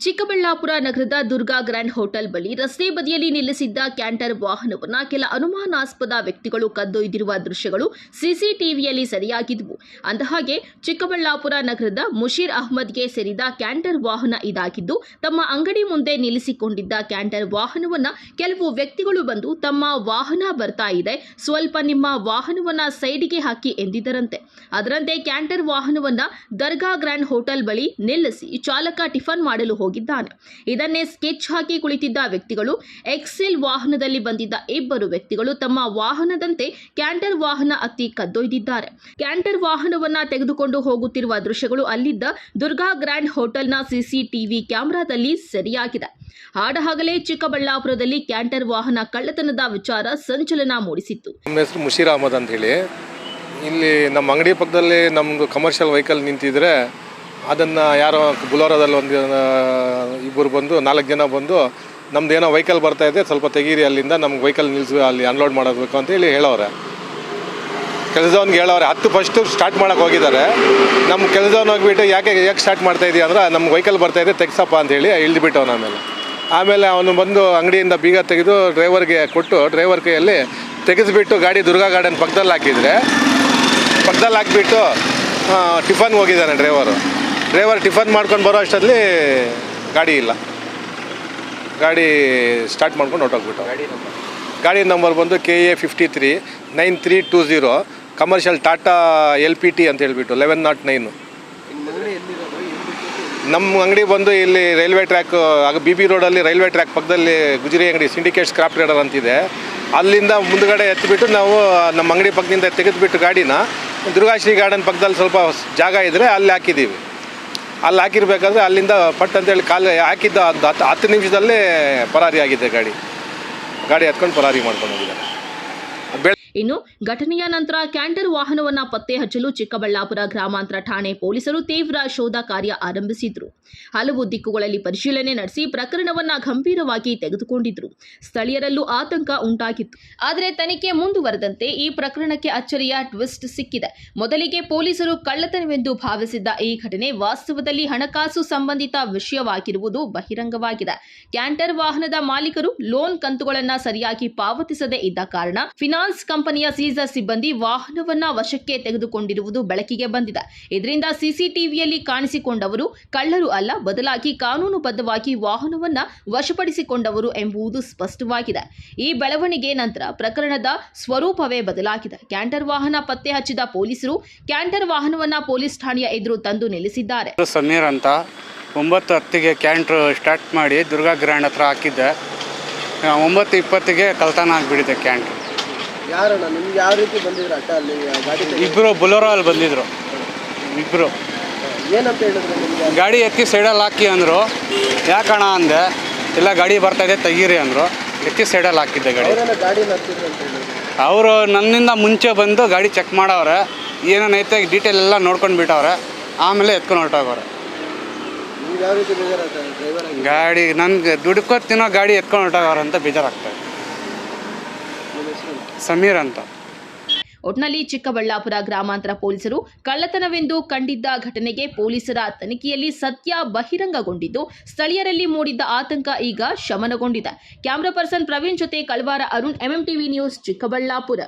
ಚಿಕ್ಕಬಳ್ಳಾಪುರ ನಗರದ Durga grand hotel ಬಳಿ ರಸ್ತೆ ಬದಿಯಲ್ಲಿ ನಿಲ್ಲಿಸಿದ್ದ ಕ್ಯಾಂಟರ್ ವಾಹನವನ್ನು ಕೆಲ ಅನುಮಾನಾಸ್ಪದ ವ್ಯಕ್ತಿಗಳು ಕದ್ದೊಯ್ದಿರುವ ದೃಶ್ಯಗಳು ಸಿಸಿಟಿವಿಯಲ್ಲಿ ಸೆರೆಯಾಗಿದ್ದವು. ಅಂದಹಾಗೆ ಚಿಕ್ಕಬಳ್ಳಾಪುರ ನಗರದ ಮುಷೀರ್ ಅಹ್ಮದ್ಗೆ ಸೇರಿದ ಕ್ಯಾಂಟರ್ ವಾಹನ ಇದಾಗಿದ್ದು, ತಮ್ಮ ಅಂಗಡಿ ಮುಂದೆ ನಿಲ್ಲಿಸಿಕೊಂಡಿದ್ದ ಕ್ಯಾಂಟರ್ ವಾಹನವನ್ನು ಕೆಲವು ವ್ಯಕ್ತಿಗಳು ಬಂದು ತಮ್ಮ ವಾಹನ ಬರ್ತಾ ಇದೆ, ಸ್ವಲ್ಪ ನಿಮ್ಮ ವಾಹನವನ್ನ ಸೈಡಿಗೆ ಹಾಕಿ ಎಂದಿದ್ದರಂತೆ. ಅದರಂತೆ ಕ್ಯಾಂಟರ್ ವಾಹನವನ್ನ ದರ್ಗಾ ಗ್ರ್ಯಾಂಡ್ ಹೋಟೆಲ್ ಬಳಿ ನಿಲ್ಲಿಸಿ ಚಾಲಕ ಟಿಫನ್ ಮಾಡಲು ಹೋಗಿದ್ದಾನೆ. ಇದನ್ನೇ ಸ್ಕೆಚ್ ಹಾಕಿ ಕುಳಿತಿದ್ದ ವ್ಯಕ್ತಿಗಳು ಎಕ್ಸೆಲ್ ವಾಹನದಲ್ಲಿ ಬಂದಿದ್ದ ಇಬ್ಬರು ವ್ಯಕ್ತಿಗಳು ತಮ್ಮ ವಾಹನದಂತೆ ಕ್ಯಾಂಟರ್ ವಾಹನ ಹತ್ತಿ ಕದ್ದೊಯ್ದಿದ್ದಾರೆ. ಕ್ಯಾಂಟರ್ ವಾಹನವನ್ನ ತೆಗೆದುಕೊಂಡು ಹೋಗುತ್ತಿರುವ ದೃಶ್ಯಗಳು ಅಲ್ಲಿದ್ದ ದುರ್ಗಾ ಗ್ರ್ಯಾಂಡ್ ಹೋಟೆಲ್ನ ಸಿಸಿಟಿವಿ ಕ್ಯಾಮೆರಾದಲ್ಲಿ ಸೆರೆಯಾಗಿದೆ. ಹಾಡಹಗಲೇ ಚಿಕ್ಕಬಳ್ಳಾಪುರದಲ್ಲಿ ಕ್ಯಾಂಟರ್ ವಾಹನ ಕಳ್ಳತನದ ವಿಚಾರ ಸಂಚಲನ ಮೂಡಿಸಿತ್ತು. ನಮ್ಮ ಹೆಸರು ಮುಷೀರ್ ಅಹಮದ್ ಅಂತ ಹೇಳಿ. ಇಲ್ಲಿ ನಮ್ಮ ಅಂಗಡಿ ಪಕ್ಕದಲ್ಲಿ ನಮ್ಮದು ಕಮರ್ಷಿಯಲ್ ವೆಹಿಕಲ್ ನಿಂತಿದ್ರೆ ಅದನ್ನು ಯಾರೋ ಬುಲೋರದಲ್ಲಿ ಇಬ್ಬರು ಬಂದು 4 ಜನ ಬಂದು ನಮ್ದು ಏನೋ ವೆಹಿಕಲ್ ಬರ್ತಾಯಿದೆ, ಸ್ವಲ್ಪ ತೆಗೀರಿ, ಅಲ್ಲಿಂದ ನಮ್ಗೆ ವೆಹಿಕಲ್ ನಿಲ್ಲಿಸಿ ಅಲ್ಲಿ ಅನ್ಲೋಡ್ ಮಾಡಬೇಕು ಅಂತ ಹೇಳಿ ಹೇಳೋರೆ. ಕೆಲಸದವ್ನಿಗೆ ಹೇಳೋರೆ. ಫಸ್ಟು ಸ್ಟಾರ್ಟ್ ಮಾಡೋಕೆ ಹೋಗಿದ್ದಾರೆ. ನಮ್ಮ ಕೆಲಸದವ್ನು ಹೋಗ್ಬಿಟ್ಟು ಯಾಕೆ ಸ್ಟಾರ್ಟ್ ಮಾಡ್ತಾಯಿದ್ದೀವಿ ಅಂದ್ರೆ ನಮ್ಗೆ ವೆಹಿಕಲ್ ಬರ್ತಾಯಿದೆ ತೆಗ್ಸಪ್ಪ ಅಂತ ಹೇಳಿ ಇಳಿದುಬಿಟ್ಟವನು. ಆಮೇಲೆ ಅವನು ಬಂದು ಅಂಗಡಿಯಿಂದ ಬೀಗ ತೆಗೆದು ಡ್ರೈವರ್ಗೆ ಕೊಟ್ಟು ಡ್ರೈವರ್ ಕೈಯಲ್ಲಿ ತೆಗೆದುಬಿಟ್ಟು ಗಾಡಿ ದುರ್ಗಾ ಗಾರ್ಡನ್ ಪಕ್ಕದಲ್ಲಿ ಹಾಕಿಬಿಟ್ಟು ಟಿಫನ್ಗೆ ಹೋಗಿದ್ದಾನೆ ಡ್ರೈವರ್ ಟಿಫನ್ ಮಾಡ್ಕೊಂಡು ಬರೋ ಅಷ್ಟರಲ್ಲಿ ಗಾಡಿ ಇಲ್ಲ. ಗಾಡಿ ಸ್ಟಾರ್ಟ್ ಮಾಡ್ಕೊಂಡು ಹೊರಟೋಗ್ಬಿಟ್ಟು. ಗಾಡಿ ನಂಬರ್ ಬಂದು KA 539320 ಕಮರ್ಷಿಯಲ್ ಟಾಟಾ LPT ಅಂತ ಹೇಳ್ಬಿಟ್ಟು 1109. ನಮ್ಮ ಅಂಗಡಿ ಬಂದು ಇಲ್ಲಿ ರೈಲ್ವೆ ಟ್ರ್ಯಾಕ್ BB ರೋಡಲ್ಲಿ ರೈಲ್ವೆ ಟ್ರ್ಯಾಕ್ ಪಕ್ಕದಲ್ಲಿ ಗುಜರಿ ಅಂಗಡಿ ಸಿಂಡಿಕೇಟ್ಸ್ ಕ್ರಾಫ್ಟ್ ಟ್ರೇಡರ್ ಅಂತಿದೆ. ಅಲ್ಲಿಂದ ಮುಂದುಗಡೆ ಎತ್ತಿಬಿಟ್ಟು ನಾವು ನಮ್ಮ ಅಂಗಡಿ ಪಕ್ಕದಿಂದ ತೆಗೆದುಬಿಟ್ಟು ಗಾಡಿನ ದುರ್ಗಾಶ್ರೀ ಗಾರ್ಡನ್ ಪಕ್ಕದಲ್ಲಿ ಸ್ವಲ್ಪ ಜಾಗ ಇದ್ದರೆ ಅಲ್ಲಿ ಹಾಕಿದ್ದೀವಿ. ಅಲ್ಲಿ ಹಾಕಿರ್ಬೇಕಾದ್ರೆ ಅಲ್ಲಿಂದ ಪಟ್ ಅಂತೇಳಿ ಕಾಲು ಹಾಕಿದ್ದ 10 ನಿಮಿಷದಲ್ಲೇ ಪರಾರಿ ಆಗಿದೆ. ಗಾಡಿ ಹತ್ಕೊಂಡು ಪರಾರಿ ಮಾಡ್ಕೊಂಡು ಹೋಗಿದ್ದಾರೆ. ಇನ್ನು ಘಟನೆಯ ನಂತರ ಕ್ಯಾಂಟರ್ ವಾಹನವನ್ನ ಪತ್ತೆ ಹಚ್ಚಲು ಚಿಕ್ಕಬಳ್ಳಾಪುರ ಗ್ರಾಮಾಂತರ ಠಾಣೆ ಪೊಲೀಸರು ತೀವ್ರ ಶೋಧ ಕಾರ್ಯ ಆರಂಭಿಸಿದ್ರು. ಹಲವು ದಿಕ್ಕುಗಳಲ್ಲಿ ಪರಿಶೀಲನೆ ನಡೆಸಿ ಪ್ರಕರಣವನ್ನ ಗಂಭೀರವಾಗಿ ತೆಗೆದುಕೊಂಡಿದ್ರು. ಸ್ಥಳೀಯರಲ್ಲೂ ಆತಂಕ ಉಂಟಾಗಿತ್ತು. ಆದರೆ ತನಿಖೆ ಮುಂದುವರೆದಂತೆ ಈ ಪ್ರಕರಣಕ್ಕೆ ಅಚ್ಚರಿಯ ಟ್ವಿಸ್ಟ್ ಸಿಕ್ಕಿದೆ. ಮೊದಲಿಗೆ ಪೊಲೀಸರು ಕಳ್ಳತನವೆಂದು ಭಾವಿಸಿದ್ದ ಈ ಘಟನೆ ವಾಸ್ತವದಲ್ಲಿ ಹಣಕಾಸು ಸಂಬಂಧಿತ ವಿಷಯವಾಗಿರುವುದು ಬಹಿರಂಗವಾಗಿದೆ. ಕ್ಯಾಂಟರ್ ವಾಹನದ ಮಾಲೀಕರು ಲೋನ್ ಕಂತುಗಳನ್ನು ಸರಿಯಾಗಿ ಪಾವತಿಸದೇ ಇದ್ದ ಕಾರಣ ಫಿನಾನ್ಸ್ ಕಂಪನಿಯ ಸೀಸರ್ ಸಿಬ್ಬಂದಿ ವಾಹನವನ್ನ ವಶಕ್ಕೆ ತೆಗೆದುಕೊಂಡಿರುವುದು ಬೆಳಕಿಗೆ ಬಂದಿದೆ. ಇದರಿಂದ ಸಿಸಿಟಿವಿಯಲ್ಲಿ ಕಾಣಿಸಿಕೊಂಡವರು ಕಳ್ಳರು ಅಲ್ಲ, ಬದಲಾಗಿ ಕಾನೂನುಬದ್ಧವಾಗಿ ವಾಹನವನ್ನ ವಶಪಡಿಸಿಕೊಂಡವರು ಎಂಬುದು ಸ್ಪಷ್ಟವಾಗಿದೆ. ಈ ಬೆಳವಣಿಗೆ ನಂತರ ಪ್ರಕರಣದ ಸ್ವರೂಪವೇ ಬದಲಾಗಿದೆ. ಕ್ಯಾಂಟರ್ ವಾಹನ ಪತ್ತೆ ಹಚ್ಚಿದ ಪೊಲೀಸರು ಕ್ಯಾಂಟರ್ ವಾಹನವನ್ನ ಪೊಲೀಸ್ ಠಾಣೆಯ ಎದುರು ತಂದು ನಿಲ್ಲಿಸಿದ್ದಾರೆ. ಸಮೀರ್ ಅಂತ 9:10ಗೆ ಕ್ಯಾಂಟರ್ ಸ್ಟಾರ್ಟ್ ಮಾಡಿ ದುರ್ಗಾ ಗ್ರ್ಯಾಂಡ್ ಹತ್ರ ಹಾಕಿದ್ದೆ. 9:20ಗೆ ಕಳ್ತನ ಆಗಿಬಿಟ್ಟಿದೆ ಕ್ಯಾಂಟರ್. ಯಾರಣ್ಣ ನಿಮ್ಗೆ ಯಾವ ರೀತಿ ಬಂದಿದ್ರು ಅಟ್ಟ ಅಲ್ಲಿ ಗಾಡಿ? ಇಬ್ಬರು ಬುಲೋರೋ ಅಲ್ಲಿ ಬಂದಿದ್ರು. ಇಬ್ಬರು ಏನಂತ ಹೇಳಿದ್ರು ನಿಮಗೆ? ಗಾಡಿ ಎತ್ತಿ ಸೈಡಲ್ಲಿ ಹಾಕಿ ಅಂದರು. ಯಾಕಣ್ಣ ಅಂದೆ. ಇಲ್ಲ ಗಾಡಿ ಬರ್ತಾಯಿದೆ ತೆಗೀರಿ ಅಂದರು. ಎತ್ತಿ ಸೈಡಲ್ಲಿ ಹಾಕಿದ್ದೆ ಗಾಡಿ. ಗಾಡಿ ನಡ್ತಿದ್ರು ಅಂತ ಹೇಳಿದ್ರು. ಅವರು ನನ್ನಿಂದ ಮುಂಚೆ ಬಂದು ಗಾಡಿ ಚೆಕ್ ಮಾಡವ್ರೆ, ಏನೇನೈತೆ ಡೀಟೇಲ್ ಎಲ್ಲ ನೋಡ್ಕೊಂಡು ಬಿಟ್ಟವ್ರೆ. ಆಮೇಲೆ ಎತ್ಕೊಂಡು ಹೊರಟೋಗವ್ರೆ. ನಿಮ್ಗೆ ಯಾವ ರೀತಿ ಬೇಜಾರಾಗ್ತದೆ? ಡ್ರೈವರ್ ಗಾಡಿ ನನಗೆ ದುಡ್ಕೊತ್ ತಿನ್ನೋ ಗಾಡಿ ಎತ್ಕೊಂಡು ಹೊರಟೋಗವ್ರೆ ಅಂತ ಬೇಜಾರಾಗ್ತದೆ. ಸಮೀರ್ ಅಂತ. ಒಟ್ನಲ್ಲಿ ಚಿಕ್ಕಬಳ್ಳಾಪುರ ಗ್ರಾಮಾಂತರ ಪೊಲೀಸರು ಕಳ್ಳತನವೆಂದು ಕಂಡಿದ್ದ ಘಟನೆಗೆ ಪೊಲೀಸರ ತನಿಖೆಯಲ್ಲಿ ಸತ್ಯ ಬಹಿರಂಗಗೊಂಡಿದ್ದು, ಸ್ಥಳೀಯರಲ್ಲಿ ಮೂಡಿದ್ದ ಆತಂಕ ಈಗ ಶಮನಗೊಂಡಿದೆ. ಕ್ಯಾಮರಾ ಪರ್ಸನ್ ಪ್ರವೀಣ್ ಜೊತೆ ಕಳವಾರ ಅರುಣ್, MMTV ನ್ಯೂಸ್, ಚಿಕ್ಕಬಳ್ಳಾಪುರ.